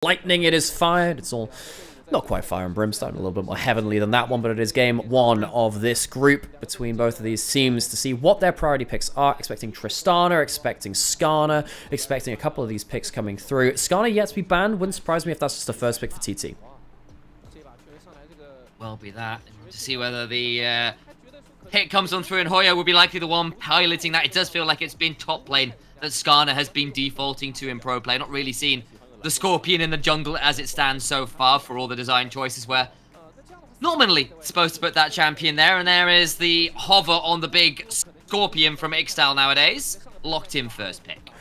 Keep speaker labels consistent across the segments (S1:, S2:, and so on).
S1: lightning it is fired. It's all not quite fire and brimstone, a little bit more heavenly than that one, but it is game one of this group between both of these teams to see what their priority picks are. Expecting Tristana, expecting Skarner, expecting a couple of these picks coming through. Skarner yet to be banned. Wouldn't surprise me if that's just the first pick for TT.
S2: Well, be that. To see whether the hit comes on through, and Hoya will be likely the one piloting that. It does feel like it's been top lane that Skarner has been defaulting to in pro play. Not really seen the Scorpion in the jungle as it stands so far for all the design choices where normally supposed to put that champion there, and there is the hover on the big Scorpion from Ixtal nowadays. Locked in first pick.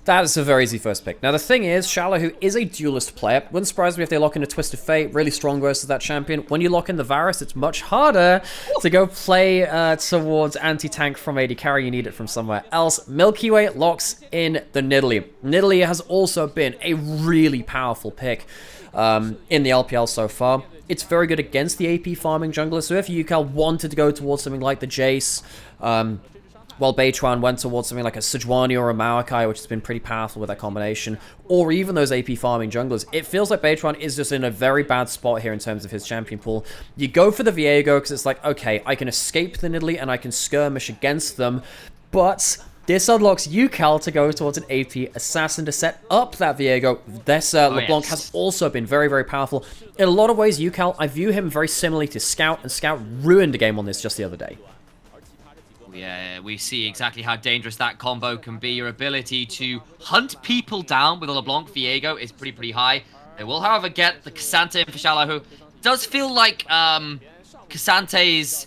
S1: That is a very easy first pick. Now, the thing is, Shala, who is a duelist player, wouldn't surprise me if they lock in a Twisted Fate, really strong versus that champion. When you lock in the Varus, it's much harder to go play towards anti-tank from AD carry. You need it from somewhere else. Milky Way locks in the Nidalee. Nidalee has also been a really powerful pick in the LPL so far. It's very good against the AP farming jungler, so if Yukal wanted to go towards something like the Jace, while Beitran went towards something like a Sejuani or a Maokai, which has been pretty powerful with that combination, or even those AP farming junglers, it feels like Beitran is just in a very bad spot here in terms of his champion pool. You go for the Viego because it's like, okay, I can escape the Nidalee and I can skirmish against them, but this unlocks Yukal to go towards an AP assassin to set up that Viego. This LeBlanc has also been very, very powerful. In a lot of ways, Yukal, I view him very similarly to Scout, and Scout ruined a game on this just the other day.
S2: Yeah, we see exactly how dangerous that combo can be. Your ability to hunt people down with a LeBlanc Viego is pretty high. They will, however, get the K'Sante in for Shala, who does feel like K'Sante's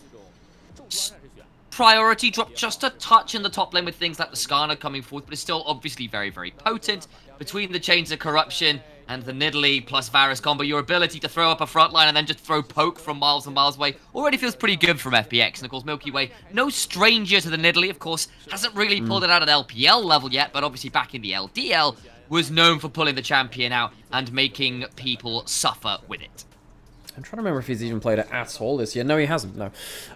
S2: priority dropped just a touch in the top lane with things like the Skarner coming forward, but it's still obviously very, very potent. Between the Chains of Corruption and the Nidalee plus Varus combo, your ability to throw up a front line and then just throw poke from miles and miles away already feels pretty good from FPX. And of course, Milky Way, no stranger to the Nidalee, of course, hasn't really pulled it out at LPL level yet, but obviously back in the LDL, was known for pulling the champion out and making people suffer with it.
S1: I'm trying to remember if he's even played it at all this year. No, he hasn't, no.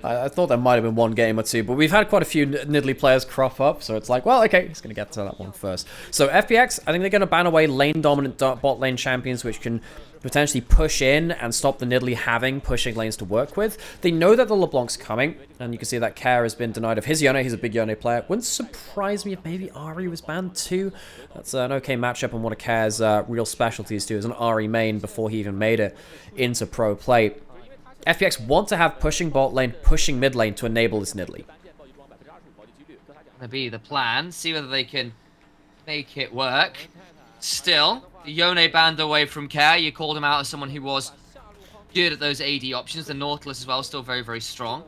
S1: I thought there might have been one game or two, but we've had quite a few Nidalee players crop up, so it's like, well, okay, he's going to get to that one first. So FPX, I think they're going to ban away lane-dominant bot lane champions, which can potentially push in and stop the Nidalee having pushing lanes to work with. They know that the LeBlanc's coming, and you can see that Care has been denied of his Yone. He's a big Yone player. Wouldn't surprise me if maybe Ahri was banned too. That's an okay matchup, and one of Care's real specialties too is an Ahri main before he even made it into pro play. FPX want to have pushing bot lane, pushing mid lane to enable this Nidalee.
S2: Gonna be the plan. See whether they can make it work. Still, Yone banned away from Care. You called him out as someone who was good at those AD options. The Nautilus as well, still very, very strong.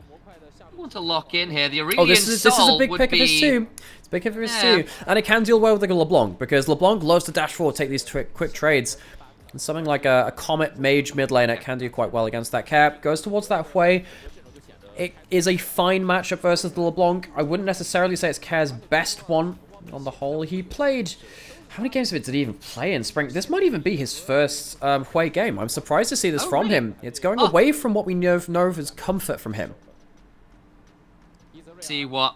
S2: You want to lock in here. The Aurelian
S1: this is a big pick of his too. It's a big pick of his too. And it can deal well with the LeBlanc, because LeBlanc loves to dash forward, take these quick trades. And something like a Comet Mage mid laner can do quite well against that Care. Goes towards that way. It is a fine matchup versus the LeBlanc. I wouldn't necessarily say it's Care's best one on the whole. He played... How many games of it did he even play in spring? This might even be his first Hui game. I'm surprised to see this from him. It's going away from what we know of as comfort from him.
S2: See what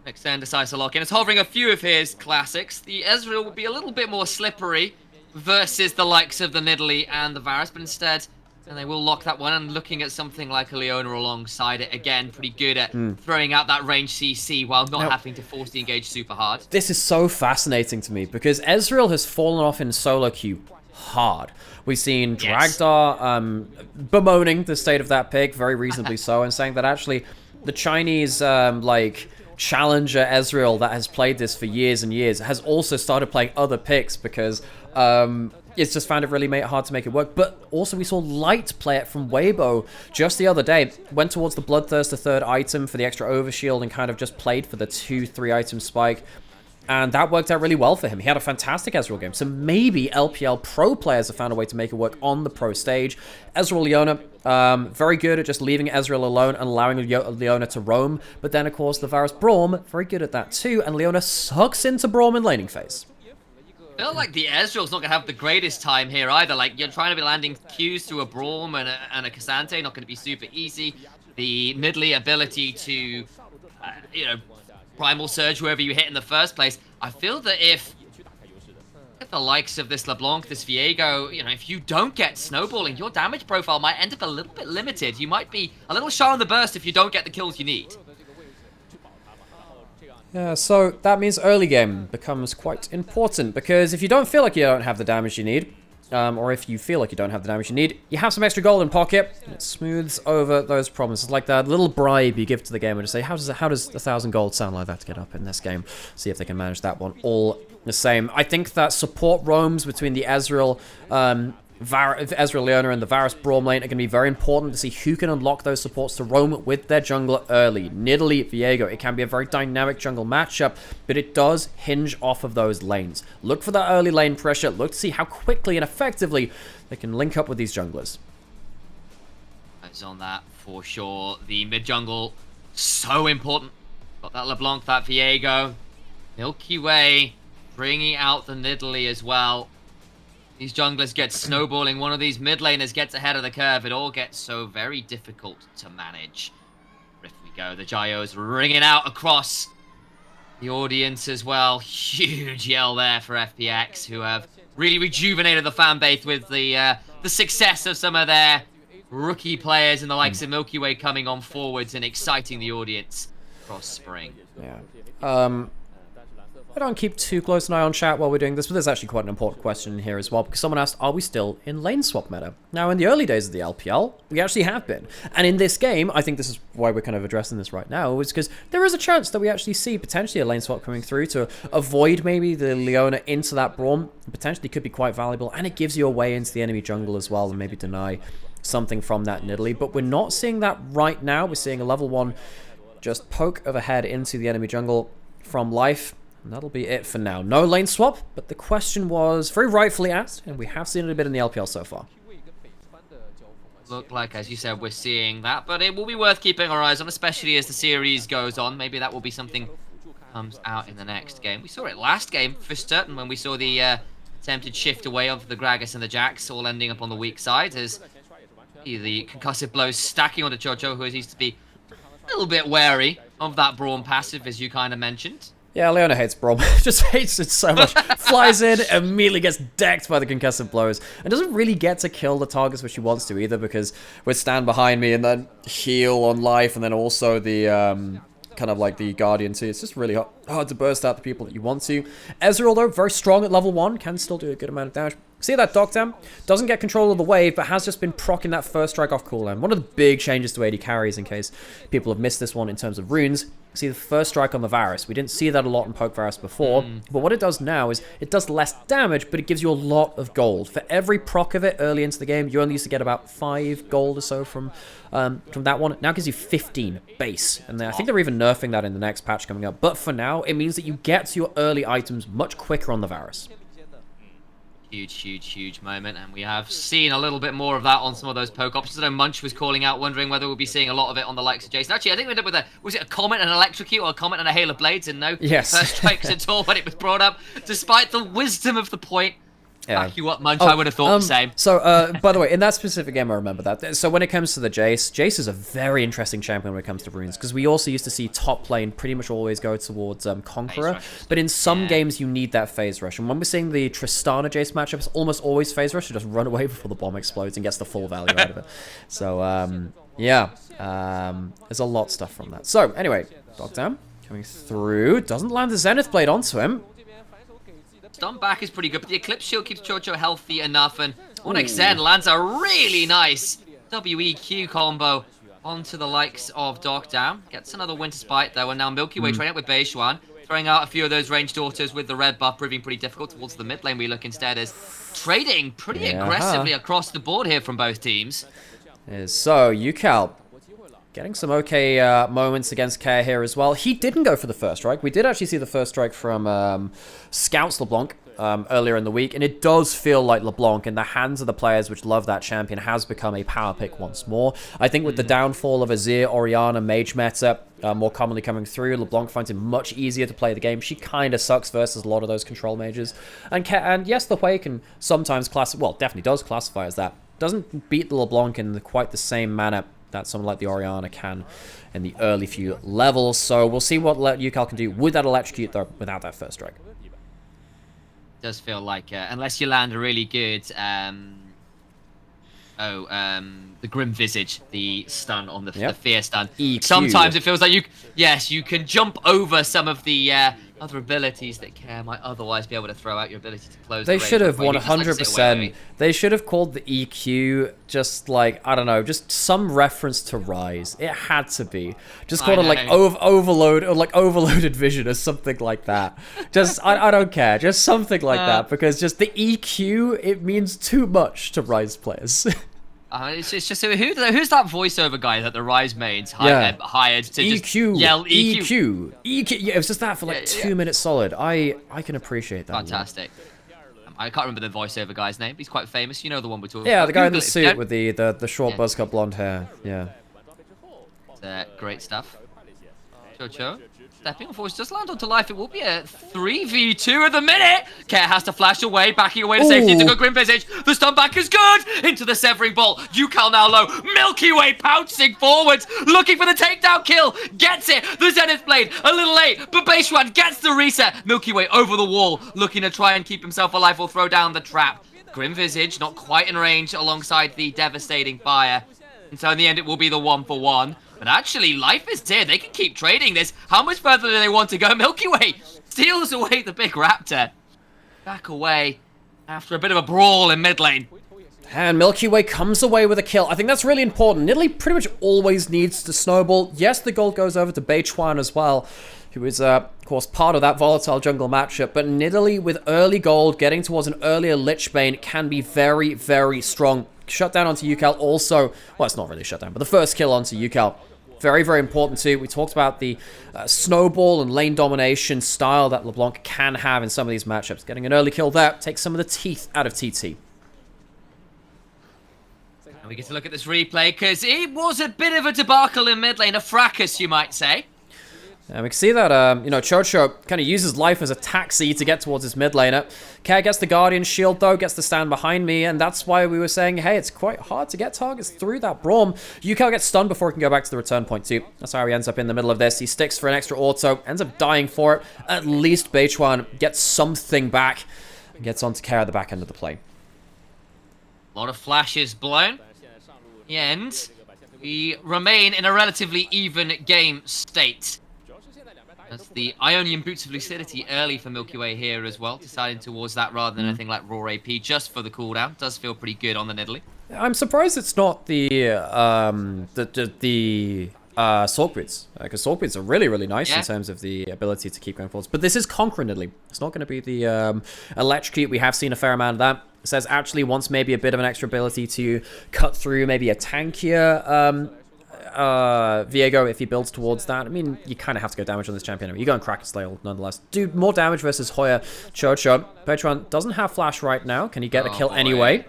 S2: Extend decides to lock in. It's hovering a few of his classics. The Ezreal will be a little bit more slippery versus the likes of the Nidalee and the Varus, but instead... And they will lock that one, and looking at something like a Leona alongside it, again, pretty good at throwing out that range CC while not having to force the engage super hard.
S1: This is so fascinating to me, because Ezreal has fallen off in solo queue hard. We've seen Dragdar bemoaning the state of that pick, very reasonably so, and saying that actually the Chinese, challenger Ezreal that has played this for years and years has also started playing other picks because... it's just found it really hard to make it work. But also we saw Light play it from Weibo just the other day. Went towards the Bloodthirst, the third item for the extra overshield, and kind of just played for the 2-3 item spike. And that worked out really well for him. He had a fantastic Ezreal game. So maybe LPL pro players have found a way to make it work on the pro stage. Ezreal Leona, very good at just leaving Ezreal alone and allowing Leona to roam. But then, of course, the Varus Braum, very good at that too. And Leona sucks into Braum in laning phase.
S2: I feel like the Ezreal's not going to have the greatest time here either. Like, you're trying to be landing Qs through a Braum and a K'Sante, not going to be super easy. The Nidalee ability to, you know, Primal Surge whoever you hit in the first place. I feel that if At the likes of this LeBlanc, this Viego, you know, if you don't get snowballing, your damage profile might end up a little bit limited. You might be a little shy on the burst if you don't get the kills you need.
S1: Yeah, so that means early game becomes quite important, because if you don't feel like you don't have the damage you need, or if you feel like you don't have the damage you need, you have some extra gold in pocket, and it smooths over those problems. It's like that little bribe you give to the game and just say, how does 1,000 gold sound like that to get up in this game? See if they can manage that one all the same. I think that support roams between the Ezreal, Leona and the Varus Braum lane are going to be very important to see who can unlock those supports to roam with their jungler early. Nidalee, Viego, it can be a very dynamic jungle matchup, but it does hinge off of those lanes. Look for that early lane pressure. Look to see how quickly and effectively they can link up with these junglers.
S2: Eyes on that for sure. The mid jungle, so important. Got that LeBlanc, that Viego. Milky Way bringing out the Nidalee as well. These junglers get snowballing, one of these mid laners gets ahead of the curve, it all gets so very difficult to manage. If we go, the Gyos ringing out across the audience as well. Huge yell there for FPX, who have really rejuvenated the fan base with the success of some of their rookie players and the likes of Milky Way coming on forwards and exciting the audience across spring.
S1: Yeah. I don't keep too close an eye on chat while we're doing this, but there's actually quite an important question in here as well, because someone asked, are we still in lane swap meta? Now, in the early days of the LPL, we actually have been. And in this game, I think this is why we're kind of addressing this right now, is because there is a chance that we actually see potentially a lane swap coming through to avoid maybe the Leona into that Braum. Potentially could be quite valuable, and it gives you a way into the enemy jungle as well, and maybe deny something from that Nidalee. But we're not seeing that right now. We're seeing a level 1 just poke of a head into the enemy jungle from Life. And that'll be it for now. No lane swap, but the question was very rightfully asked, and we have seen it a bit in the LPL so far.
S2: Look like, as you said, we're seeing that, but it will be worth keeping our eyes on, especially as the series goes on. Maybe that will be something comes out in the next game. We saw it last game for certain when we saw the attempted shift away of the Gragas and the Jax, all ending up on the weak side, as the concussive blows stacking onto Jojo, who needs to be a little bit wary of that Braum passive, as you kind of mentioned.
S1: Yeah, Leona hates Braum. Just hates it so much. Flies in, immediately gets decked by the concussive blows, and doesn't really get to kill the targets which she wants to either, because we stand behind me and then heal on Life, and then also the kind of like the Guardian too. It's just really hard to burst out the people that you want to. Ezreal, though, very strong at level 1, can still do a good amount of damage. See that Doctam? Doesn't get control of the wave, but has just been proccing that first strike off cooldown. One of the big changes to AD carries, in case people have missed this one in terms of runes. See the first strike on the Varus. We didn't see that a lot in Poke Varus before, but what it does now is it does less damage, but it gives you a lot of gold. For every proc of it early into the game, you only used to get about 5 gold or so from that one. Now it gives you 15 base, and I think they're even nerfing that in the next patch coming up. But for now, it means that you get to your early items much quicker on the Varus.
S2: Huge moment, and we have seen a little bit more of that on some of those poke options. I know Munch was calling out, wondering whether we'll be seeing a lot of it on the likes of Jason. Actually, I think we ended up with was it a Comet and an Electrocute, or a Comet and a Hail of Blades, and no first strikes at all when it was brought up, despite the wisdom of the point. Back you up, Munch. I would have thought the same.
S1: So, by the way, in that specific game, I remember that. So when it comes to the Jace is a very interesting champion when it comes to runes, because we also used to see top lane pretty much always go towards Conqueror, but in some games you need that phase rush. And when we're seeing the Tristana Jace matchup, it's almost always phase rush to just run away before the bomb explodes and gets the full value out of it. So, there's a lot of stuff from that. So, anyway, Dogdown coming through, doesn't land the Zenith Blade onto him.
S2: Stun back is pretty good, but the Eclipse Shield keeps Chocho healthy enough, and Onyx Zen lands a really nice WEQ combo onto the likes of Dogdown. Gets another Winter Spite, though, and now Milky Way training up with Beishuan, throwing out a few of those ranged daughters with the red buff, proving pretty difficult towards the mid lane. We look instead as trading pretty aggressively across the board here from both teams.
S1: So, UCal getting some okay moments against Kea here as well. He didn't go for the first strike. We did actually see the first strike from Scouts LeBlanc earlier in the week, and it does feel like LeBlanc, in the hands of the players which love that champion, has become a power pick once more. I think with the downfall of Azir, Orianna, Mage meta more commonly coming through, LeBlanc finds it much easier to play the game. She kind of sucks versus a lot of those control mages. And yes, the Hui can sometimes definitely does classify as that. Doesn't beat the LeBlanc in quite the same manner that someone like the Orianna can in the early few levels. So we'll see what UCal can do with that Electrocute, though, without that first strike.
S2: does feel like, unless you land a really good, the Grim Visage, the stun on the Fear stun.
S1: EQ.
S2: Sometimes it feels like you can jump over some of the other abilities that Care might otherwise be able to throw out your ability to close the
S1: They
S2: range.
S1: should have
S2: Like,
S1: 100%. They should have called the EQ just like, I don't know, just some reference to Rise. It had to be. Just called it like overload or like overloaded vision or something like that. Just, I don't care. Just something like that, because just the EQ, it means too much to Rise players.
S2: It's just who's that voiceover guy that the Rise mains hired to just yell EQ?
S1: Yeah, it was just that for like 2 minutes solid. I can appreciate that.
S2: Fantastic. I can't remember the voiceover guy's name. He's quite famous. You know the one we're talking about.
S1: Yeah, the guy in the suit with the short buzz cut blonde hair. Yeah.
S2: Great stuff. Cho. Stepping on forwards, just land onto life. It will be a 3v2 at the minute. Care has to flash away, backing away to safety to go Grim Visage. The stun back is good. Into the severing bolt. Yukal now low. Milky Way pouncing forwards, looking for the takedown kill. Gets it. The Zenith Blade, a little late, but Beishwan gets the reset. Milky Way over the wall, looking to try and keep himself alive or throw down the trap. Grim Visage not quite in range alongside the devastating fire. And so in the end, it will be the 1-for-1. But actually, life is here. They can keep trading this. How much further do they want to go? Milky Way steals away the big raptor. Back away after a bit of a brawl in mid lane.
S1: And Milky Way comes away with a kill. I think that's really important. Nidalee pretty much always needs to snowball. Yes, the gold goes over to Beishwan as well, who is, of course, part of that volatile jungle matchup. But Nidalee with early gold, getting towards an earlier Lichbane, can be very, very strong. Shutdown onto Yukal also. Well, it's not really a shutdown, but the first kill onto Yukal. Very, very important too. We talked about the snowball and lane domination style that LeBlanc can have in some of these matchups. Getting an early kill there takes some of the teeth out of TT.
S2: And we get to look at this replay because it was a bit of a debacle in mid lane, a fracas, you might say.
S1: And we can see that, you know, Chocho kind of uses life as a taxi to get towards his mid laner. Care gets the Guardian shield, though, gets to stand behind me, and that's why we were saying, hey, it's quite hard to get targets through that Braum. Yukal gets stunned before he can go back to the return point, too. That's how he ends up in the middle of this. He sticks for an extra auto, ends up dying for it. At least Beishwan gets something back and gets on to Care at the back end of the play.
S2: A lot of flashes blown. In the end, we remain in a relatively even game state. That's the Ionian Boots of Lucidity early for Milky Way here as well, deciding towards that rather than anything like Raw AP just for the cooldown. Does feel pretty good on the Nidalee.
S1: I'm surprised it's not the Sork Boots, because Sork Boots are really, really nice in terms of the ability to keep going forwards. But this is Conqueror Nidalee. It's not going to be the Electrocute. We have seen a fair amount of that. It says actually wants maybe a bit of an extra ability to cut through maybe a tankier Viego if he builds towards that. I mean, you kind of have to go damage on this champion. You go and crack a Slail nonetheless. Do more damage versus Hoya Chocho. Beishwan doesn't have flash right now. Can he get a kill anyway?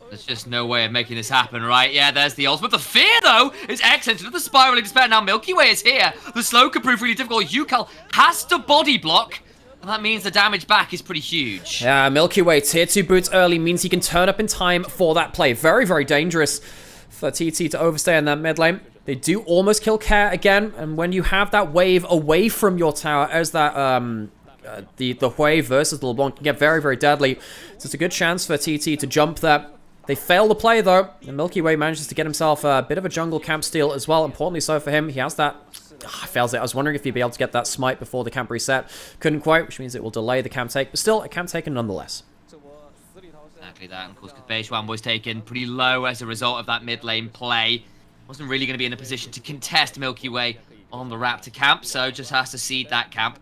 S2: There's just no way of making this happen, right? Yeah, there's the ultimate. The fear, though, is excellent. The spiraling despair. Now Milky Way is here. The slow could prove really difficult. Yukal has to body block. And that means the damage back is pretty huge.
S1: Yeah, Milky Way, tier 2 boots early means he can turn up in time for that play. Very, very dangerous for TT to overstay in that mid lane. They do almost kill Care again, and when you have that wave away from your tower as that the wave versus the LeBlanc can get very, very deadly. So it's a good chance for TT to jump that. They fail the play though, and Milky Way manages to get himself a bit of a jungle camp steal as well. Importantly so for him, he has that. Fails it. I was wondering if he'd be able to get that smite before the camp reset. Couldn't quite, which means it will delay the camp take, but still a camp taken nonetheless.
S2: Exactly that, and of course, Beishwan was taken pretty low as a result of that mid lane play. Wasn't really going to be in a position to contest Milky Way on the Raptor camp, so just has to cede that camp.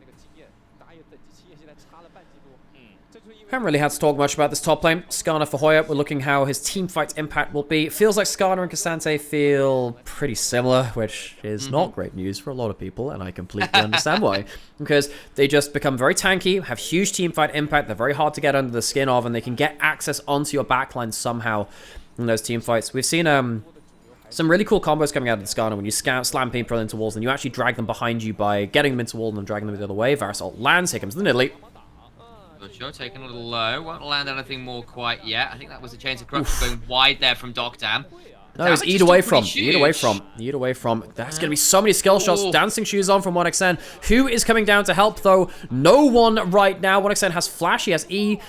S1: Haven't really had to talk much about this top lane. Skarner for Hoya, we're looking how his team fight impact will be. Feels like Skarner and Cassante feel pretty similar, which is not great news for a lot of people, and I completely understand why. Because they just become very tanky, have huge team fight impact, they're very hard to get under the skin of, and they can get access onto your backline somehow in those team fights. We've seen some really cool combos coming out of the Skarner when you slam people into walls, and you actually drag them behind you by getting them into wall and then dragging them the other way. Varus ult lands, here comes the Nidalee.
S2: Sure, taking a little low. Won't land anything more quite yet. I think that was a Chains of Corruption going wide there from Docdam.
S1: No, he's eat away from. Eat away from. Eat away from. There's going to be so many skill shots. Dancing shoes on from 1xN. Who is coming down to help, though? No one right now. 1xN has Flash. He has E.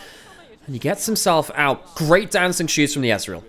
S1: And he gets himself out. Great dancing shoes from the Ezreal.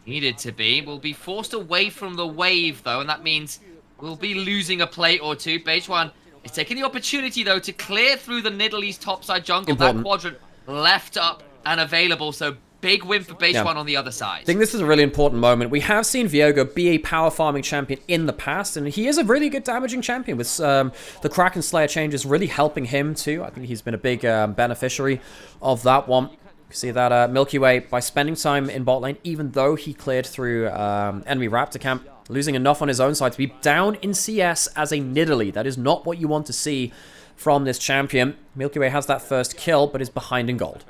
S2: Needed to be. We'll be forced away from the wave, though, and that means we'll be losing a plate or two. Bejuan is taking the opportunity, though, to clear through the Nidalee topside jungle. Important. That quadrant left up and available, so big win for Bejuan on the other side.
S1: I think this is a really important moment. We have seen Viego be a power farming champion in the past, and he is a really good damaging champion with the Kraken Slayer changes really helping him too. I think he's been a big beneficiary of that one. You see that Milky Way, by spending time in bot lane, even though he cleared through enemy Raptor camp, losing enough on his own side to be down in CS as a Nidalee. That is not what you want to see from this champion. Milky Way has that first kill, but is behind in gold.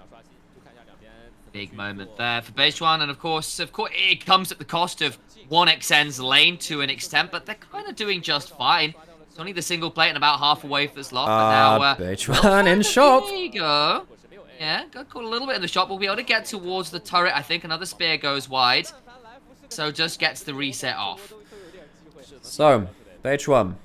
S2: Big moment there for Bejuan, and of course, it comes at the cost of 1xN's lane to an extent, but they're kind of doing just fine. It's only the single plate and about half a wave that's lost, but now...
S1: Bejuan in shot.
S2: There you go. Yeah, got caught a little bit in the shot. We'll be able to get towards the turret, I think. Another spear goes wide, so just gets the reset off.
S1: So, Bejuan,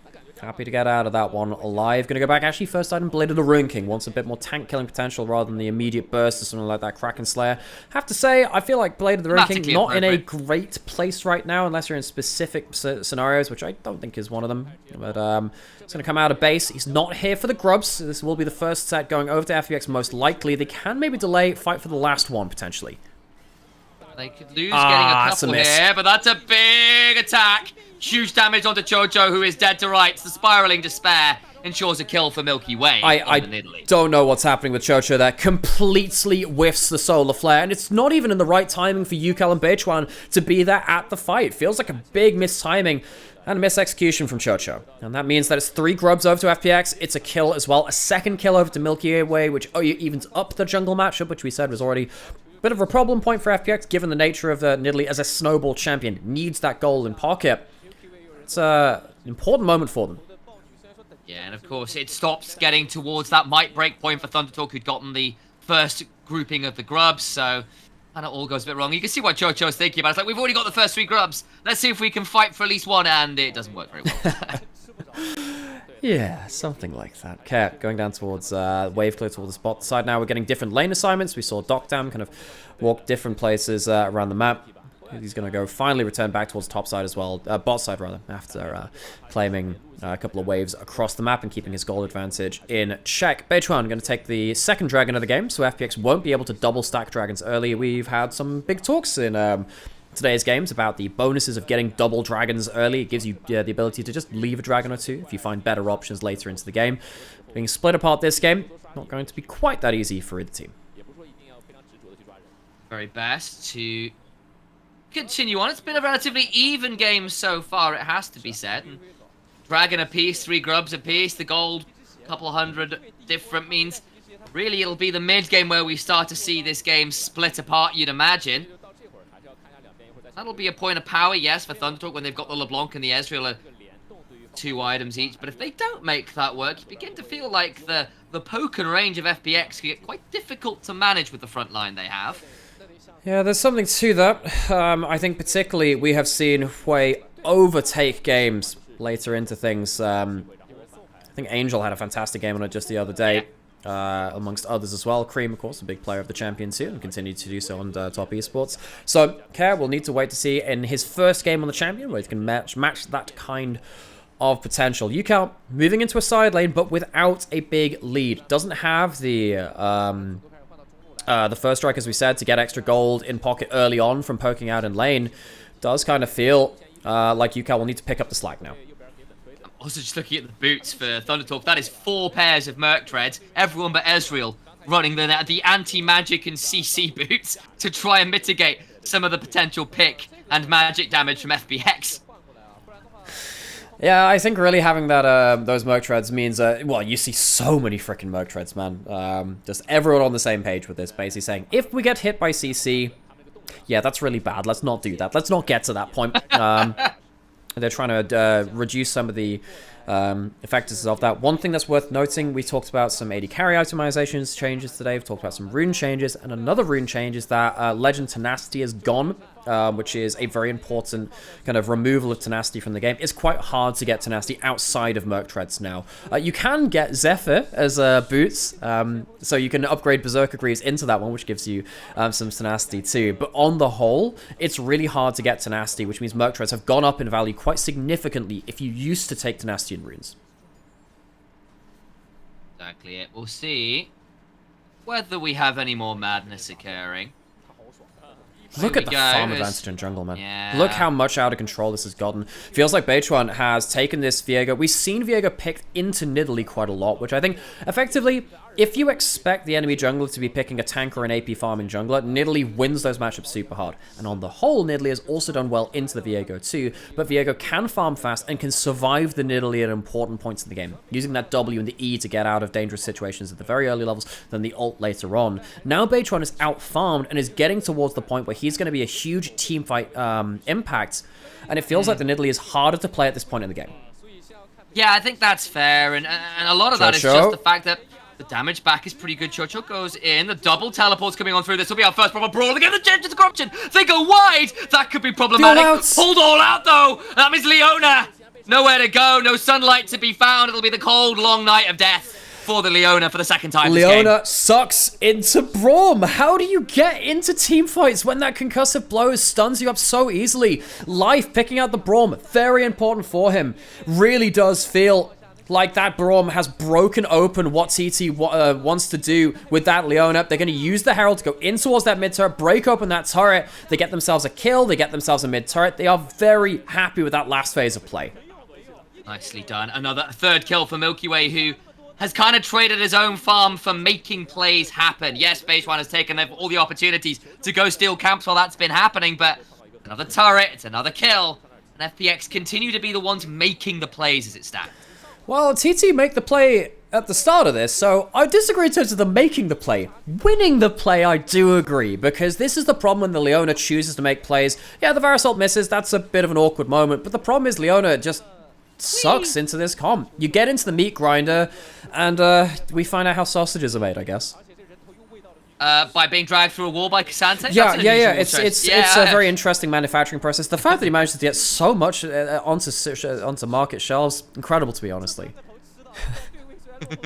S1: happy to get out of that one alive. Gonna go back, actually, first item, Blade of the Ruin King. Wants a bit more tank killing potential rather than the immediate burst or something like that Kraken Slayer. Have to say, I feel like Blade of the Ruin King not in a great place right now, unless you're in specific scenarios, which I don't think is one of them. But it's gonna come out of base. He's not here for the grubs. This will be the first set going over to FPX most likely. They can maybe delay, fight for the last one, potentially.
S2: They could lose getting a couple here, but that's a big attack. Huge damage onto Jojo, who is dead to rights. The spiraling despair ensures a kill for Milky Way.
S1: I don't know what's happening with Jojo there. Completely whiffs the solar flare, and it's not even in the right timing for Yukal and Bejuan to be there at the fight. Feels like a big mistiming and misexecution from Jojo. And that means that it's 3 grubs over to FPX. It's a kill as well. A second kill over to Milky Way, which evens up the jungle matchup, which we said was already a bit of a problem point for FPX, given the nature of Nidalee as a snowball champion. Needs that golden pocket. It's an important moment for them.
S2: Yeah, and of course it stops getting towards that might break point for Thundertalk, who'd gotten the first grouping of the grubs, so kind of all goes a bit wrong. You can see what Jojo's thinking about. It's like, we've already got the first 3 grubs. Let's see if we can fight for at least one, and it doesn't work very well.
S1: Yeah, something like that. Okay, going down towards wave clear towards the bot side now. We're getting different lane assignments. We saw Docdam kind of walk different places around the map. He's going to go finally return back towards top side as well, bot side rather, after claiming a couple of waves across the map and keeping his goal advantage in check. Bejuan going to take the second dragon of the game, so FPX won't be able to double stack dragons early. We've had some big talks in today's games about the bonuses of getting double dragons early. It gives you the ability to just leave a dragon or two if you find better options later into the game. Being split apart this game, not going to be quite that easy for either team.
S2: Very best to continue on. It's been a relatively even game so far, it has to be said. And dragon apiece, 3 grubs apiece, the gold, a couple hundred different means. Really, it'll be the mid game where we start to see this game split apart, you'd imagine. That'll be a point of power, yes, for Thundertalk when they've got the LeBlanc and the Ezreal are 2 items each. But if they don't make that work, you begin to feel like the poke and range of FPX can get quite difficult to manage with the front line they have.
S1: Yeah, there's something to that. I think particularly we have seen Hui overtake games later into things. I think Angel had a fantastic game on it just the other day, amongst others as well. Cream, of course, a big player of the Champions too, and continued to do so on Top Esports. So, Care will need to wait to see in his first game on the Champion where he can match that kind of potential. Yukal moving into a side lane, but without a big lead. Doesn't have the first strike, as we said, to get extra gold in pocket early on from poking out in lane. Does kind of feel like Yukal will need to pick up the slack now.
S2: I'm also just looking at the boots for Thundertalk. That is 4 pairs of Merc Treads. Everyone but Ezreal running the anti-magic and CC boots to try and mitigate some of the potential pick and magic damage from FPX.
S1: Yeah, I think really having that those Merc Treads means, well, you see so many freaking Merc Treads, man. Just everyone on the same page with this, basically saying, if we get hit by CC, yeah, that's really bad. Let's not do that. Let's not get to that point. They're trying to reduce some of the effectiveness of that. One thing that's worth noting, we talked about some AD carry itemizations changes today. We've talked about some rune changes, and another rune change is that Legend Tenacity is gone which is a very important kind of removal of tenacity from the game. It's quite hard to get tenacity outside of Merc Treads now. You can get Zephyr as boots, so you can upgrade Berserker Greaves into that one, which gives you some tenacity too. But on the whole, it's really hard to get tenacity, which means Merc Treads have gone up in value quite significantly if you used to take tenacity in runes.
S2: Exactly it. We'll see whether we have any more madness occurring.
S1: Look at the farm advantage in jungle, man.
S2: Yeah.
S1: Look how much out of control this has gotten. Feels like Beitron has taken this Viego. We've seen Viego picked into Nidalee quite a lot, which I think, effectively, if you expect the enemy jungler to be picking a tank or an AP farming jungler, Nidalee wins those matchups super hard. And on the whole, Nidalee has also done well into the Viego too, but Viego can farm fast and can survive the Nidalee at important points in the game, using that W and the E to get out of dangerous situations at the very early levels, then the ult later on. Now Beitron is out-farmed and is getting towards the point where he's going to be a huge teamfight impact, and it feels like the Nidalee is harder to play at this point in the game.
S2: Yeah, I think that's fair, and a lot of that is just the fact that the damage back is pretty good. Chocho goes in. The double teleport's coming on through. This will be our first proper brawl. They get the gem to the corruption. They go wide. That could be problematic. Hold all out, though. That means Leona. Nowhere to go. No sunlight to be found. It'll be the cold, long night of death for the Leona for the second time this game.
S1: Leona sucks into Braum. How do you get into team fights when that concussive blow stuns you up so easily? Life picking out the Braum. Very important for him. Really does feel like that Braum has broken open what TT wants to do with that Leona. They're going to use the Herald to go in towards that mid turret, break open that turret. They get themselves a kill. They get themselves a mid turret. They are very happy with that last phase of play.
S2: Nicely done. Another third kill for Milky Way, who has kind of traded his own farm for making plays happen. Yes, Beitron has taken all the opportunities to go steal camps while that's been happening, but another turret, it's another kill. And FPX continue to be the ones making the plays as it stands.
S1: Well, TT make the play at the start of this, so I disagree in terms of the making the play. Winning the play, I do agree, because this is the problem when the Leona chooses to make plays. Yeah, the Varus ult misses, that's a bit of an awkward moment, but the problem is Leona just sucks into this comp. You get into the meat grinder, and we find out how sausages are made, I guess.
S2: By being dragged through a wall by Cassante?
S1: Yeah. It's a very interesting manufacturing process. The fact that he managed to get so much onto market shelves, incredible to me, honestly.
S2: If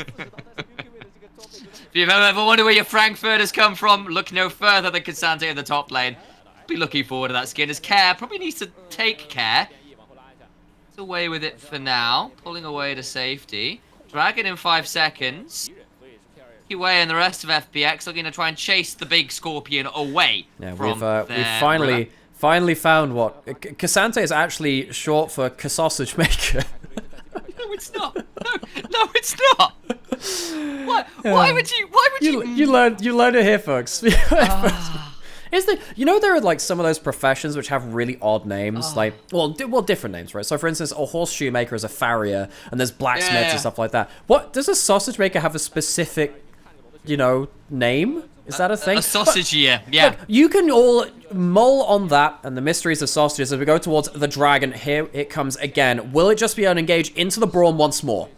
S2: you've ever wondered where your Frankfurters come from, look no further than Cassante in the top lane. Be looking forward to that skin, as Care probably needs to take care. It's away with it for now, pulling away to safety. Dragon in 5 seconds. Way and the rest of FPX looking to try and chase the big Scorpion away.
S1: Yeah, we've finally found what Cassante is actually short for Sausage Maker.
S2: No, it's not. No, it's not. Why would you?
S1: You learn it here, folks. There are like some of those professions which have really odd names, like different names, right? So for instance, a horseshoe maker is a farrier, and there's blacksmiths and stuff like that. What does a sausage maker have a specific, name? Is that a thing?
S2: A sausagier, yeah.
S1: Look, you can all mull on that and the mysteries of sausages as we go towards the dragon. Here it comes again. Will it just be unengaged into the Braum once more?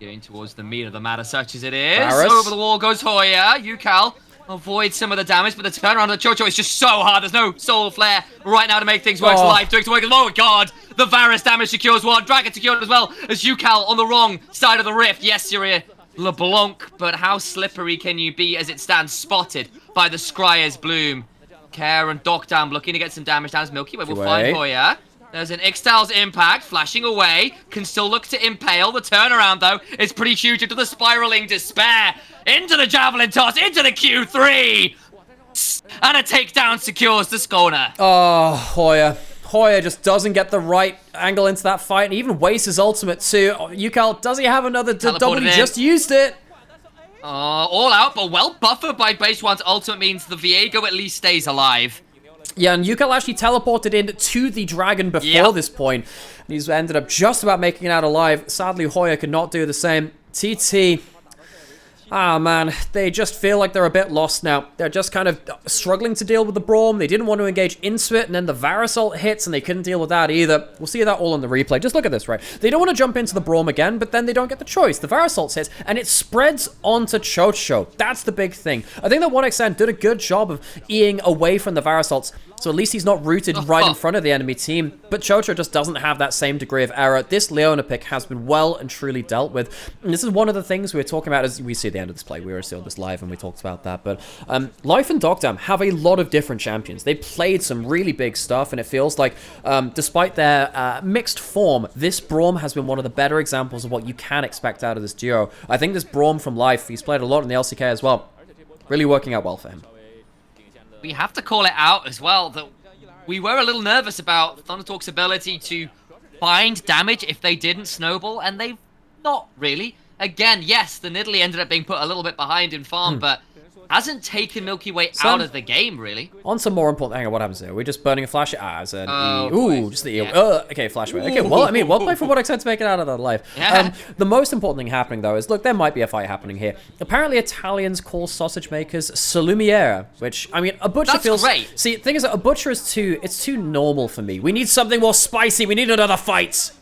S2: Getting towards the meat of the matter, such as it is.
S1: Varus.
S2: Over the wall goes Hoya. Yukal avoids some of the damage, but the turnaround of the Chocho is just so hard. There's no soul flare right now to make things work. Life doing to work. Oh god, the Varus damage secures one. Dragon secured as well as Yukal on the wrong side of the rift. Yes, you're here. LeBlanc, but how slippery can you be as it stands spotted by the Scryer's Bloom? Care and Dockdown looking to get some damage down as Milky Way will find Hoya. There's an Ixtal's impact, flashing away, can still look to impale. The turnaround, though, is pretty huge into the spiraling despair. Into the javelin toss, into the Q3! And a takedown secures the Scorner.
S1: Oh, Hoya. Hoya just doesn't get the right angle into that fight and even wastes his ultimate too. Yukal, does he have another W? Just used it.
S2: All out, but well buffered by Beitron's ultimate means the Viego at least stays alive.
S1: Yeah, and Yukal actually teleported in to the dragon before this point. He's ended up just about making it out alive. Sadly, Hoya could not do the same. TT, Ah, man, they just feel like they're a bit lost now. They're just kind of struggling to deal with the Braum. They didn't want to engage into it, and then the Varus ult hits, and they couldn't deal with that either. We'll see that all in the replay. Just look at this, right? They don't want to jump into the Braum again, but then they don't get the choice. The Varus ult hits, and it spreads onto Chocho. That's the big thing. I think that 1xN did a good job of eing away from the Varus ults, so at least he's not rooted right in front of the enemy team. But Chocho just doesn't have that same degree of error. This Leona pick has been well and truly dealt with. And this is one of the things we were talking about as we see at the end of this play. We were still this live and we talked about that. But Life and Dogdam have a lot of different champions. They played some really big stuff, and it feels like despite their mixed form, this Braum has been one of the better examples of what you can expect out of this duo. I think this Braum from Life, he's played a lot in the LCK as well. Really working out well for him.
S2: We have to call it out as well that we were a little nervous about Thundertalk's ability to find damage if they didn't snowball, and they've not really. Again, yes, the Nidalee ended up being put a little bit behind in farm, but hasn't taken Milky Way out of the game, really.
S1: On some more important... Hang on, what happens here? We're just burning a flash? Ah, it's an E. Ooh, just the E.
S2: Yeah.
S1: Okay, flash away. Okay, well, I mean, well played for what I said to make it out of that life.
S2: Yeah.
S1: The most important thing happening, though, is, look, there might be a fight happening here. Apparently, Italians call sausage makers Salumiere, which, I mean, a butcher
S2: That's
S1: feels...
S2: great.
S1: See, the thing is, that a butcher is it's too normal for me. We need something more spicy. We need another fight.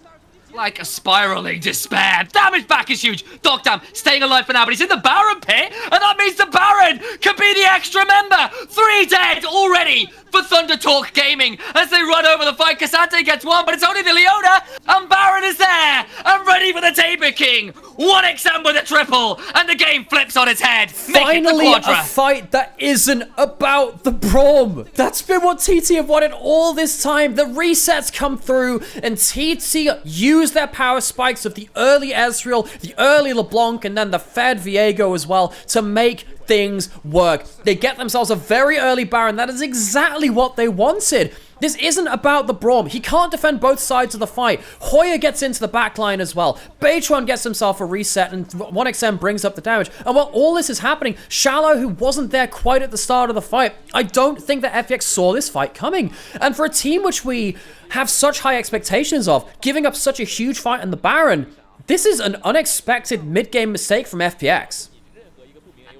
S2: Like a spiraling despair. Damage back is huge. Dogdam staying alive for now, but he's in the Baron pit, and that means the Baron could be the extra member. 3 dead already for Thundertalk Gaming as they run over the fight. Cassante gets one, but it's only the Leona, and Baron is there and ready for the Tabor King. 1xM with a triple, and the game flips on its head.
S1: Finally, a fight that isn't about the Braum. That's been what TT have wanted all this time. The resets come through, and TT use their power spikes of the early Ezreal, the early LeBlanc, and then the Fed Viego as well to make things work. They get themselves a very early Baron. That is exactly what they wanted. This isn't about the Braum. He can't defend both sides of the fight. Hoya gets into the backline as well. Baytron gets himself a reset, and 1xM brings up the damage. And while all this is happening, Shallow, who wasn't there quite at the start of the fight, I don't think that FPX saw this fight coming. And for a team which we have such high expectations of, giving up such a huge fight in the Baron, this is an unexpected mid-game mistake from FPX.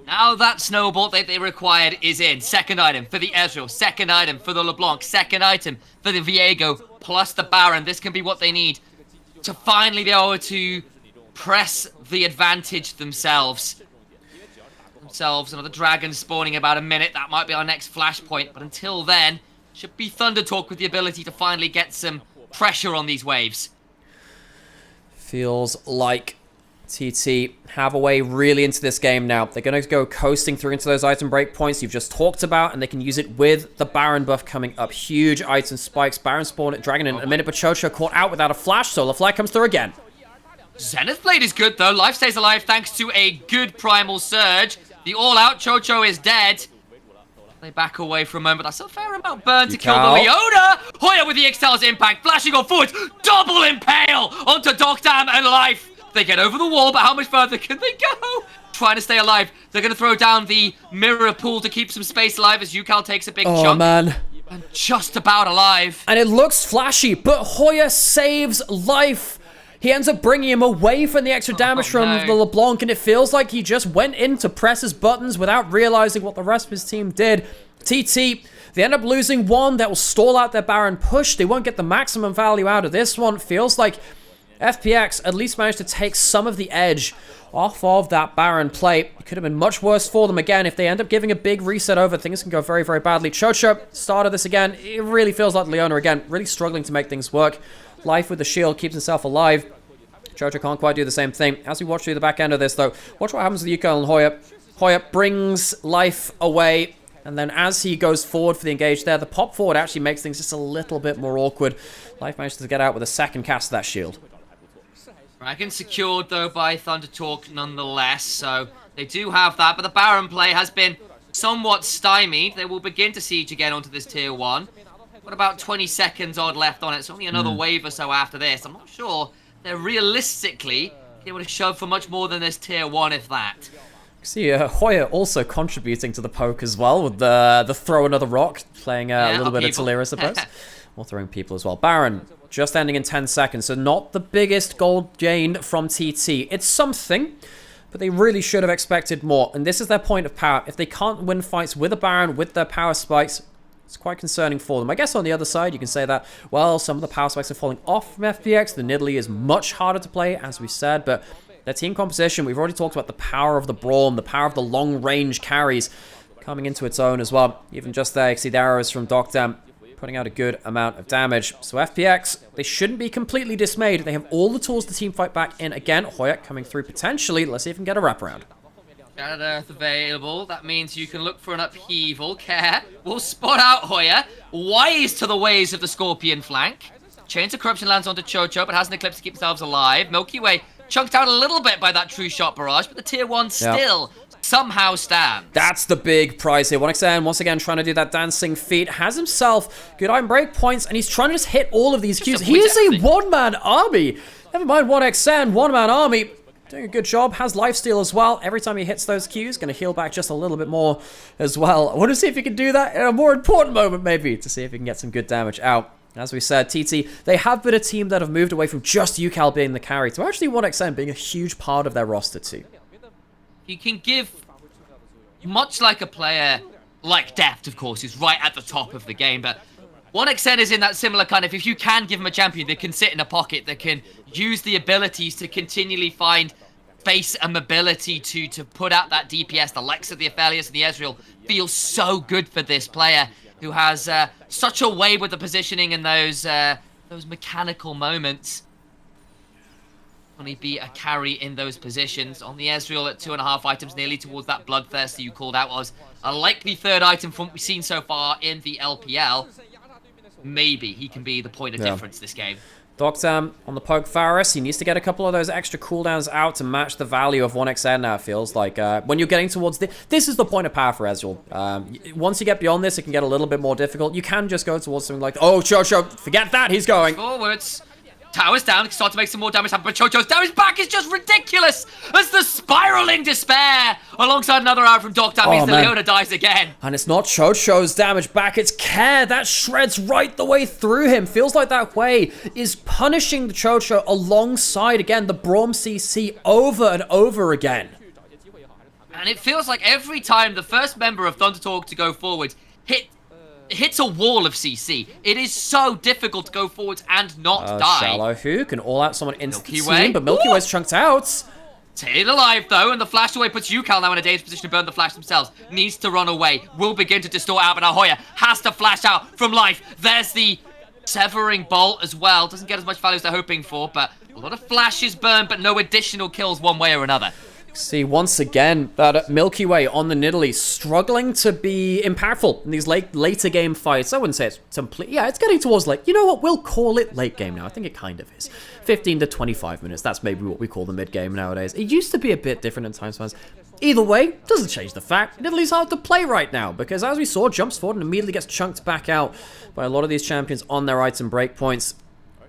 S2: Now that snowball that they required is in. Second item for the Ezreal, second item for the LeBlanc, second item for the Viego, plus the Baron. This can be what they need to finally be able to press the advantage themselves. Another dragon spawning in about a minute. That might be our next flashpoint. But until then, should be Thundertalk with the ability to finally get some pressure on these waves.
S1: Feels like TT have a way really into this game now. They're going to go coasting through into those item break points you've just talked about, and they can use it with the Baron buff coming up. Huge item spikes. Baron spawn at Dragon in a minute, but Chocho caught out without a flash. Solar Flare comes through again.
S2: Zenith Blade is good, though. Life stays alive thanks to a good Primal Surge. The all-out Chocho is dead. They back away for a moment. That's a fair amount burn to kill the Leona. Hoya with the Ixtal's impact, flashing on forward. Double impale onto Dogdam and Life. They get over the wall, but how much further can they go? Trying to stay alive. They're going to throw down the mirror pool to keep some space alive as Yukal takes a big chunk.
S1: Oh, man.
S2: And just about alive.
S1: And it looks flashy, but Hoya saves Life. He ends up bringing him away from the extra damage from the LeBlanc, and it feels like he just went in to press his buttons without realizing what the rest of his team did. TT, they end up losing one that will stall out their Baron push. They won't get the maximum value out of this one. Feels like FPX at least managed to take some of the edge off of that Baron play. It could have been much worse for them again. If they end up giving a big reset over, things can go very, very badly. Chocho started this again. It really feels like Leona again, really struggling to make things work. Life with the shield keeps himself alive. Chocho can't quite do the same thing. As we watch through the back end of this, though, watch what happens with Yukal and Hoya. Hoya brings Life away, and then as he goes forward for the engage there, the pop forward actually makes things just a little bit more awkward. Life manages to get out with a second cast of that shield.
S2: Dragon secured, though, by Thundertalk nonetheless, so they do have that, but the Baron play has been somewhat stymied. They will begin to siege again onto this tier 1. What about 20 seconds odd left on it? It's only another wave or so after this. I'm not sure they're realistically able to shove for much more than this tier 1, if that.
S1: See, Hoya also contributing to the poke as well with the throw another rock, playing a little bit of Taliyah, I suppose. Or throwing people as well. Baron, just ending in 10 seconds, so not the biggest gold gain from TT. It's something, but they really should have expected more. And this is their point of power. If they can't win fights with a Baron, with their power spikes, it's quite concerning for them. I guess on the other side, you can say that, well, some of the power spikes are falling off from FPX. The Nidalee is much harder to play, as we said, but their team composition, we've already talked about the power of the Braum, the power of the long-range carries coming into its own as well. Even just there, you can see the arrows from Doctam putting out a good amount of damage. So FPX, they shouldn't be completely dismayed. They have all the tools to team fight back in. Again, Hoya coming through potentially. Let's see if we can get a wraparound.
S2: Shattered Earth available. That means you can look for an upheaval. Care will spot out Hoya. Wise to the ways of the Scorpion flank. Chains of Corruption lands onto Chocho, but has an Eclipse to keep themselves alive. Milky Way chunked out a little bit by that True Shot barrage, but the tier 1 still somehow stands.
S1: That's the big prize here. 1xN once again trying to do that dancing feat. Has himself good iron break points, and he's trying to just hit all of these Qs. He is a one-man army. Never mind 1xN, one-man army. Doing a good job. Has lifesteal as well. Every time he hits those Qs, going to heal back just a little bit more as well. I want to see if he can do that in a more important moment, maybe, to see if he can get some good damage out. As we said, TT, they have been a team that have moved away from just UCal being the carry to actually 1xN being a huge part of their roster too.
S2: You can give, much like a player like Deft, of course, who's right at the top of the game, but 1xN is in that similar kind of, if you can give him a champion that can sit in a pocket, that can use the abilities to continually find space and mobility to put out that DPS, the likes of the Aphelios and the Ezreal, feels so good for this player who has such a way with the positioning and those mechanical moments. Can he be a carry in those positions? On the Ezreal at 2.5 items, nearly towards that Bloodthirster you called out, was a likely third item from what we've seen so far in the LPL. Maybe he can be the point of difference this game.
S1: Doctam on the poke Varus. He needs to get a couple of those extra cooldowns out to match the value of 1xN now, it feels like. When you're getting towards this is the point of power for Ezreal. Once you get beyond this, it can get a little bit more difficult. You can just go towards something like, oh, Chocho, forget that, he's going.
S2: Forwards. Towers down, can start to make some more damage happen, but Chocho's damage back is just ridiculous as the spiraling despair alongside another arrow from Doctam means that Leona dies again.
S1: And it's not Chocho's damage back, it's Care that shreds right the way through him. Feels like that way is punishing the Chocho alongside, again, the Braum CC over and over again.
S2: And it feels like every time the first member of Thunder Talk to go forward hits a wall of CC. It is so difficult to go forwards and not die.
S1: Shallow who can all out someone into the team, but Milky Way's chunked out.
S2: Stayed alive though, and the flash away puts UCal now in a dangerous position to burn the flash themselves. Needs to run away. Will begin to distort out, but Ahoya has to flash out from life. There's the severing bolt as well. Doesn't get as much value as they're hoping for, but a lot of flashes burned, but no additional kills one way or another.
S1: See, once again, that Milky Way on the Nidalee struggling to be impactful in these later game fights. I wouldn't say it's complete. Yeah, it's getting towards you know what, we'll call it late game now. I think it kind of is. 15 to 25 minutes, that's maybe what we call the mid game nowadays. It used to be a bit different in time spans. Either way, doesn't change the fact Nidalee's hard to play right now, because as we saw, jumps forward and immediately gets chunked back out by a lot of these champions on their item breakpoints.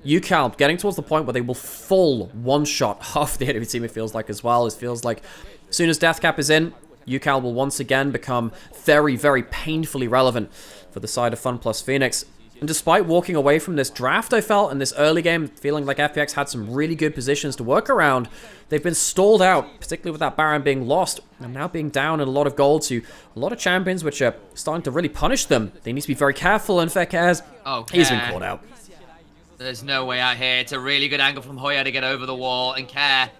S1: UCal getting towards the point where they will full one-shot half the enemy team, it feels like, as well. It feels like as soon as Death Cap is in, UCal will once again become very, very painfully relevant for the side of Fun Plus Phoenix. And despite walking away from this draft, I felt, in this early game, feeling like FPX had some really good positions to work around, they've been stalled out, particularly with that Baron being lost, and now being down in a lot of gold to a lot of champions, which are starting to really punish them. They need to be very careful, and Fekaz, he's been caught out.
S2: There's no way out here. It's a really good angle from Hoya to get over the wall, and Care,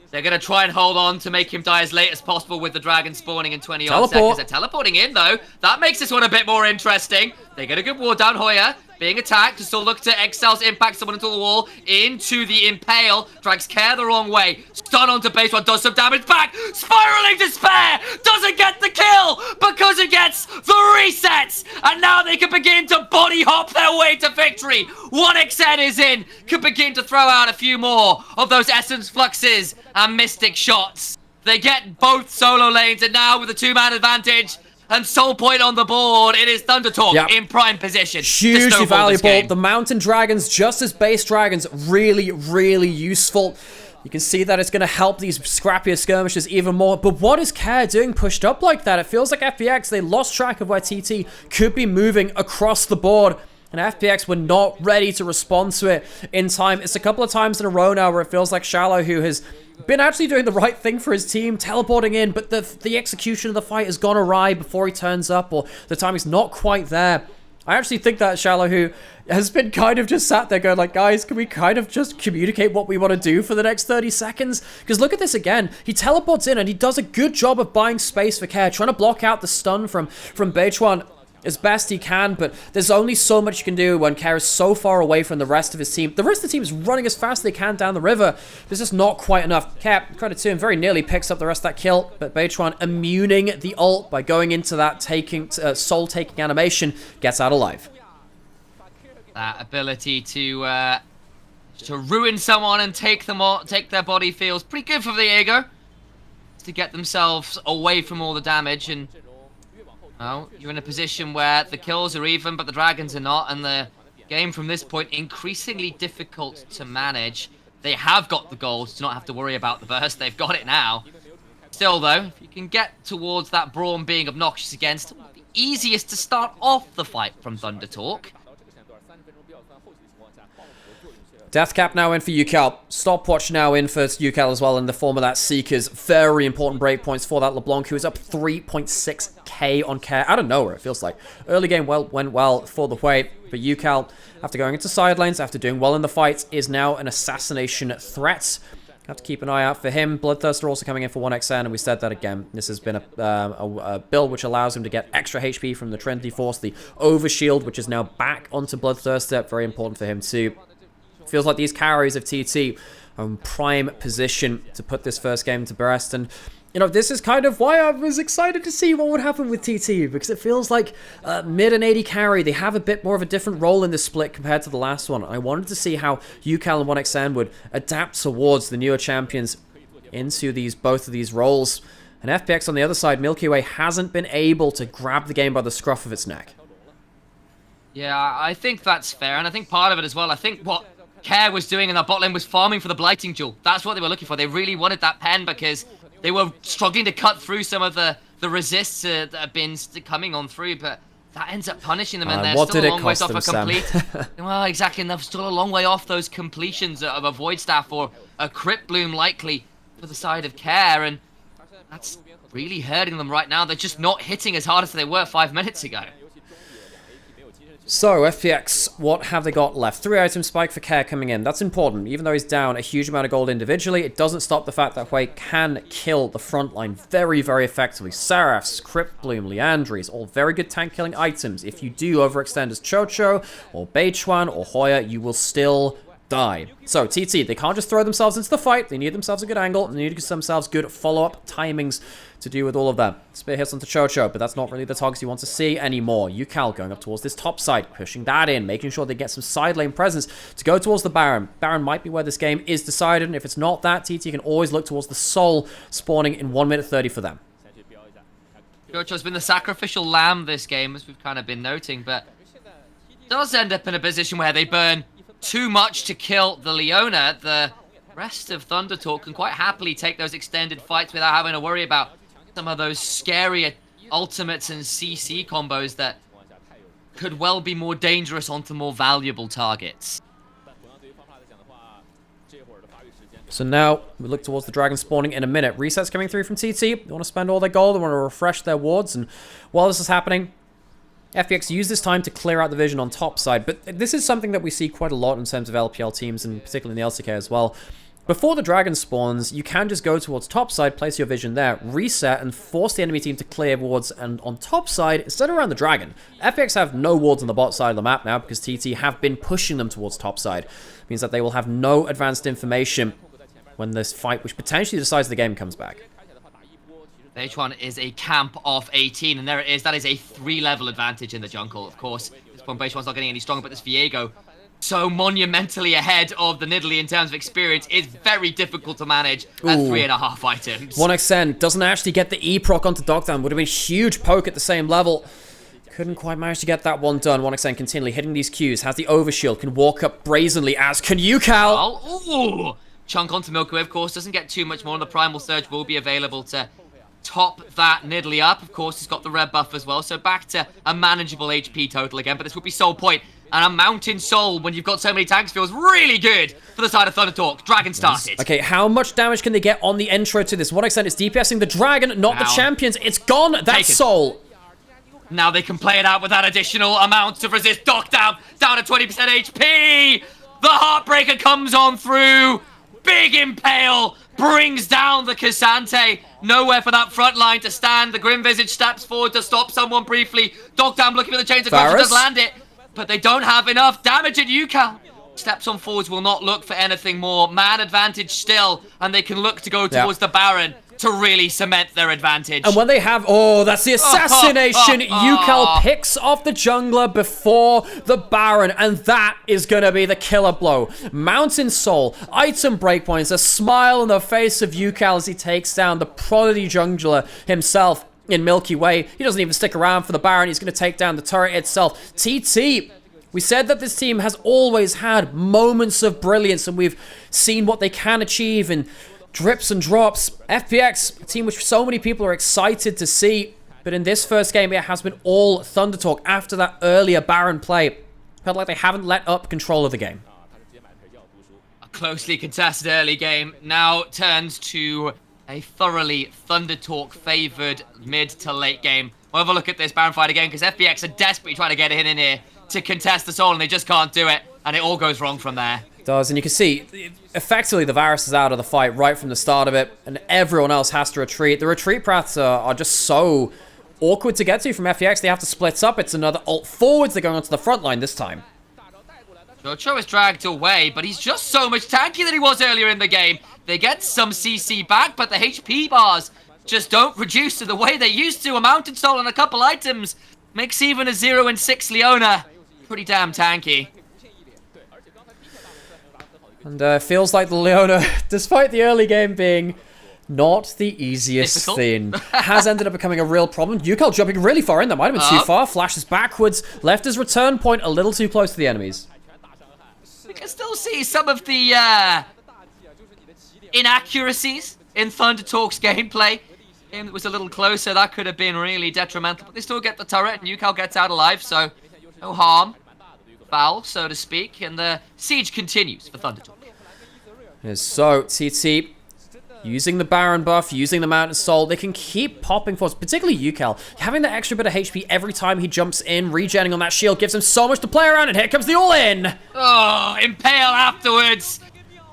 S2: they're going to try and hold on to make him die as late as possible with the dragon spawning in 20-odd seconds. They're teleporting in, though. That makes this one a bit more interesting. They get a good ward down. Hoya being attacked to still look to Exile's impact someone into the wall, into the Impale. Drags Care the wrong way. Stun onto base one, does some damage back. Spiraling Despair doesn't get the kill because it gets the resets. And now they can begin to body hop their way to victory. 1xN is in. Can begin to throw out a few more of those Essence Fluxes and Mystic shots. They get both solo lanes, and now with a two-man advantage and Soul Point on the board, it is Thunder Talk in prime position.
S1: Hugely valuable. The Mountain Dragons, just as base dragons, really, really useful. You can see that it's going to help these scrappier skirmishes even more. But what is Care doing pushed up like that? It feels like FPX, they lost track of where TT could be moving across the board. And FPX were not ready to respond to it in time. It's a couple of times in a row now where it feels like Shallow, who has been actually doing the right thing for his team, teleporting in, but the execution of the fight has gone awry before he turns up, or the timing's not quite there. I actually think that Shallow, who has been kind of just sat there going like, guys, can we kind of just communicate what we want to do for the next 30 seconds? Because look at this again. He teleports in and he does a good job of buying space for Care, trying to block out the stun from Beichuan as best he can, but there's only so much you can do when Care is so far away from the rest of his team. The rest of the team is running as fast as they can down the river. There's just not quite enough. Care, credit to him, very nearly picks up the rest of that kill, but Beichuan immuning the ult by going into that soul-taking animation, gets out alive.
S2: That ability to ruin someone and take their body feels pretty good for Viego. To get themselves away from all the damage, and well, you're in a position where the kills are even, but the dragons are not, and the game from this point increasingly difficult to manage. They have got the gold to not have to worry about the burst. They've got it now. Still, though, if you can get towards that Braum being obnoxious against, the easiest to start off the fight from Thunder Talk.
S1: Deathcap now in for UCal. Stopwatch now in for UCal as well in the form of that Seekers. Very important breakpoints for that LeBlanc, who is up 3.6k on Care. Out of nowhere, it feels like. Early game went well for the way, but UCal, after going into side lanes, after doing well in the fight, is now an assassination threat. Have to keep an eye out for him. Bloodthirster also coming in for 1xn, and we said that again. This has been a build which allows him to get extra HP from the Trinity Force. The Overshield, which is now back onto Bloodthirster. Very important for him too. Feels like these carries of TT are in prime position to put this first game to rest. And, you know, this is kind of why I was excited to see what would happen with TT, because it feels like mid and AD carry, they have a bit more of a different role in this split compared to the last one. I wanted to see how UCal and 1xn would adapt towards the newer champions into both of these roles. And FPX on the other side, Milky Way hasn't been able to grab the game by the scruff of its neck.
S2: Yeah, I think that's fair, and I think part of it as well, I think what Care was doing in that bot lane was farming for the blighting jewel. That's what they were looking for. They really wanted that pen because they were struggling to cut through some of the resists that have been coming on through, but that ends up punishing them, and they're still a long way off a complete. Well, exactly, and they're still a long way off those completions of a Void Staff or a Crypt Bloom likely for the side of Care, and that's really hurting them right now. They're just not hitting as hard as they were 5 minutes ago.
S1: So, FPX, what have they got left? 3 item spike for Care coming in. That's important. Even though he's down a huge amount of gold individually, it doesn't stop the fact that Hui can kill the front line very, very effectively. Seraphs, Crypt Bloom, Liandry's, all very good tank killing items. If you do overextend as Chocho, or Beichuan, or Hoya, you will still die. So, TT, they can't just throw themselves into the fight. They need themselves a good angle. They need themselves good follow-up timings to do with all of that. Spear hits onto Chocho, but that's not really the targets you want to see anymore. UCal going up towards this top side, pushing that in, making sure they get some side lane presence to go towards the Baron. Baron might be where this game is decided, and if it's not that, TT can always look towards the Soul spawning in 1 minute 30 for them.
S2: Chocho's been the sacrificial lamb this game, as we've kind of been noting, but does end up in a position where they burn too much to kill the Leona. The rest of Thunder Talk can quite happily take those extended fights without having to worry about some of those scarier ultimates and CC combos that could well be more dangerous onto more valuable targets.
S1: So now we look towards the dragon spawning in a minute. Resets coming through from TT. They want to spend all their gold. They want to refresh their wards. And while this is happening, FPX use this time to clear out the vision on top side. But this is something that we see quite a lot in terms of LPL teams, and particularly in the LCK as well. Before the dragon spawns, you can just go towards top side, place your vision there, reset, and force the enemy team to clear wards. And on top side, instead of around the dragon, FPX have no wards on the bot side of the map now because TT have been pushing them towards top side. It means that they will have no advanced information when this fight, which potentially decides the game, comes back.
S2: H1 is a camp of 18, and there it is. That is a 3-level advantage in the jungle, of course. At this point, H1's not getting any stronger, but this Viego, so monumentally ahead of the Nidalee in terms of experience, is very difficult to manage at 3.5 items.
S1: 1xn doesn't actually get the E-proc onto Dogdown. Would have been a huge poke at the same level. Couldn't quite manage to get that one done. 1xn continually hitting these Qs, has the overshield, can walk up brazenly, as can UCal.
S2: Oh, ooh. Chunk onto Milky Way, of course, doesn't get too much more, and the Primal Surge will be available to top that Nidalee up. Of course, he's got the red buff as well, so back to a manageable HP total again, but this would be Soul Point. And a Mountain Soul, when you've got so many tanks, feels really good for the side of Thunder Talk. Dragon started.
S1: Okay, how much damage can they get on the intro to this? To what extent is DPSing the Dragon, not the champions? It's gone. That's Soul.
S2: Now they can play it out with that additional amount of resist. Dock down to 20% HP. The Heartbreaker comes on through. Big Impale brings down the Cassante. Nowhere for that front line to stand. The Grim Visage steps forward to stop someone briefly. Dock down looking for the chains of Corruption, does land it. But they don't have enough damage at UCal. Steps on forwards will not look for anything more. Man advantage still, and they can look to go towards the Baron to really cement their advantage.
S1: And when they have... Oh, that's the assassination. UCal picks off the jungler before the Baron, and that is going to be the killer blow. Mountain Soul, item breakpoints, a smile on the face of UCal as he takes down the prodigy jungler himself in Milky Way. He doesn't even stick around for the Baron. He's going to take down the turret itself. TT... We said that this team has always had moments of brilliance, and we've seen what they can achieve in drips and drops. FPX, a team which so many people are excited to see, but in this first game, it has been all Thunder Talk after that earlier Baron play. Felt like they haven't let up control of the game.
S2: A closely contested early game now turns to a thoroughly Thunder Talk favored mid to late game. We'll have a look at this Baron fight again, because FPX are desperately trying to get in here to contest the Soul, and they just can't do it, and it all goes wrong from there.
S1: It does, and you can see, effectively, the Varus is out of the fight right from the start of it, and everyone else has to retreat. The retreat paths are just so awkward to get to from FPX. They have to split up. It's another ult forwards. They're going onto the front line this time.
S2: Jocho is dragged away, but he's just so much tankier than he was earlier in the game. They get some CC back, but the HP bars just don't reduce to the way they used to. A Mountain Soul and a couple items makes even a 0 and 6 Leona pretty damn tanky.
S1: And feels like the Leona, despite the early game being not the easiest thing, has ended up becoming a real problem. UCal jumping really far in. That might have been too far. Flashes backwards. Left his return point a little too close to the enemies.
S2: We can still see some of the inaccuracies in Thunder Talk's gameplay. Game that was a little closer, that could have been really detrimental. But they still get the turret, and UCal gets out alive, so no harm. Foul, so to speak. And the siege continues for Thunder Talk.
S1: So, TT using the Baron buff, using the Mountain Soul, they can keep popping forwards, particularly UCal. Having that extra bit of HP every time he jumps in, regenning on that shield, gives him so much to play around, and here comes the all-in!
S2: Oh, Impale afterwards!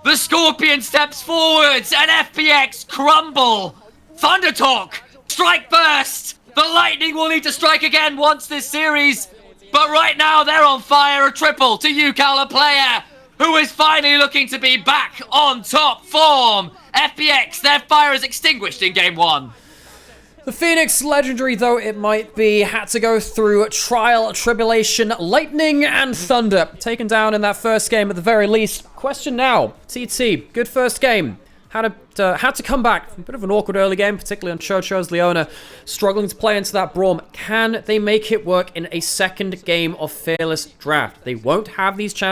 S2: The Scorpion steps forwards, and FPX crumble! Thunder Talk! Strike first! The Lightning will need to strike again once this series, but right now they're on fire. A triple to UCal, a player who is finally looking to be back on top form. FPX, their fire is extinguished in game 1.
S1: The Phoenix, legendary though it might be, had to go through trial, tribulation, lightning, and thunder. Taken down in that first game at the very least. Question now, TT, good first game. Had to come back. A bit of an awkward early game, particularly on Chocho's Leona, struggling to play into that Braum. Can they make it work in a second game of Fearless Draft? They won't have these chances.